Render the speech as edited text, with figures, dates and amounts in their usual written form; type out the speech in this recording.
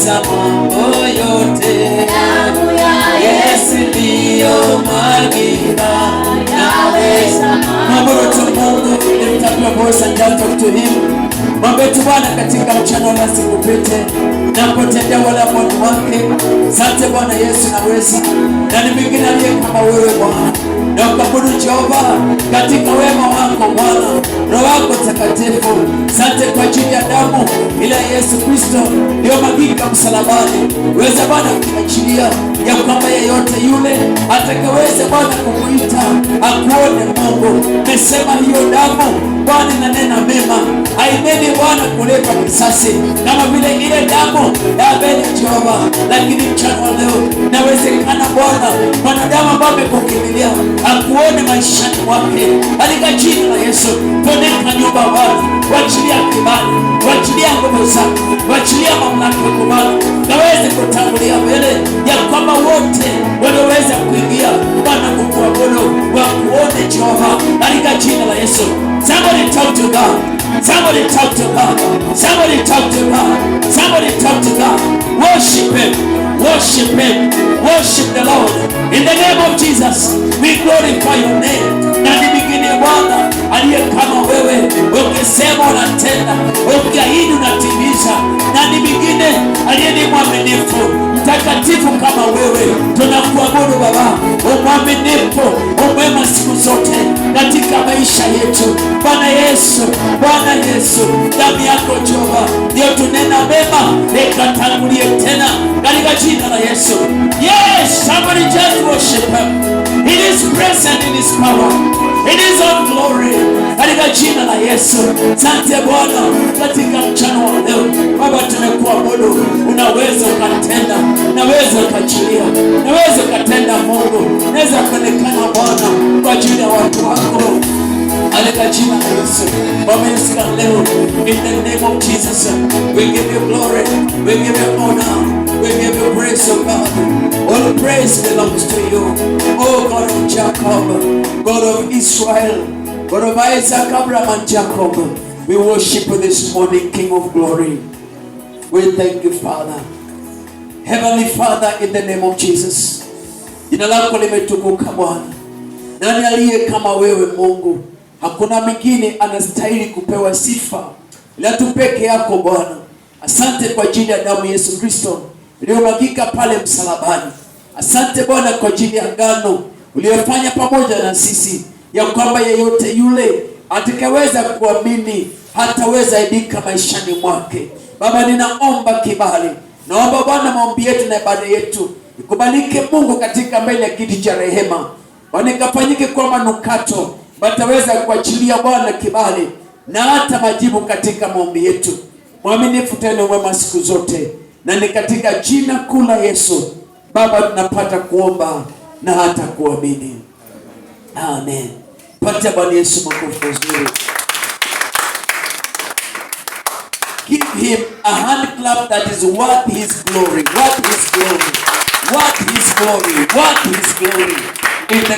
yaweza mambo yote. Damu ya Yesu iliyomwagika yaweza mambo yote. Lift up your voice and just talk to him. Mwambie tu Bwana katika mchana na sikupite napotendea wala moto wake. Asante Bwana Yesu, naweza na ni mwingine aliye kama wewe Bwana, na ukabudu Jehova katika wema wako Bwana, Roho wako takatifu. Asante kwa ajili ya damu ile Yesu Kristo iliyomwagika msalabani. Weza Bwana kuachilia ya kwamba yeyote yule atakaweza Bwana kukuita akuone Mungu. Mesema hiyo damu Bwana inanena mema, haineni Bwana kulipa kisasi kama vile ile damu ya Abeli Jehova. Lakini mchana wa leo inawezekana Bwana mwanadamu ambaye amekukimbilia akuone maishani mwake katika jina la Yesu. Poneka nyumba Bwana, wachilia kibali, wachilia nguvu zako, wachilia mamlaka yako Bwana, naweze kutangulia mbele ya kwamba wote wanaweza kuingia Bwana kukuabudu wakuone Jehova katika jina la Yesu. Somebody talk to God. Somebody talk to God. Somebody talk to God. Somebody talk to God. Worship him. Worship him. Worship the Lord. In the name of Jesus, we glorify your name. Na ni mwingine Bwana aliye kama wewe, ukisema unatenda, ukiahidi unatimiza. Na ni mwingine aliye ni mwaminifu, mtakatifu kama wewe. Tunakuabudu Baba, umwaminifu, umwema siku zote katika maisha yetu. Bwana Yesu, Bwana Yesu, damu yako Jehova ndio tunena mema, ikatangulie tena katika jina la Yesu. Yes, somebody just worship him. It is present in his power. It is all glory katika jina la Yesu. Asante Bwana katika mchana wa leo Baba, tumekuabudu. Unaweza ukatenda, unaweza ukachilia, unaweza ukatenda Mungu, unaweza kuonekana Bwana kwa ajili ya watu wako katika jina la Yesu. Baba leo, in the name of Jesus, we give you glory, we give you honor, we give you praise, oh God. All praise belongs to you, oh God of Jacob, God of Israel, God of Isaac, Abraham and Jacob. We worship you this morning, King of glory. We thank you, Father. Heavenly Father, in the name of Jesus. Jina lako limetukuka Bwana. Nani aliye kama wewe Mungu? Hakuna mwingine anastahili kupewa sifa ila tu peke yako Bwana. Asante kwa ajili ya damu Yesu Kristo iliyomwagika pale msalabani. Asante Bwana kwa ajili ya agano uliyofanya pamoja na sisi, ya kwamba yeyote yule atakayeweza kuamini hataweza aibika maishani mwake. Baba, ninaomba kibali. Naomba Bwana maombi yetu na ibada yetu ikubalike Mungu katika mbele ya kiti cha rehema. Bwana, ikafanyike kwa manukato, bataweza kuachilia Bwana kibali na hata majibu katika maombi yetu. Mwaminifu tena mwema siku zote, na ni katika jina kuu la Yesu Baba tunapata kuomba na hata kuamini. Amen. Patia Bwana Yesu makofi mazuri. Give him a hand clap that is worth his glory. Worth his glory. Worth his glory. Worth his glory. In the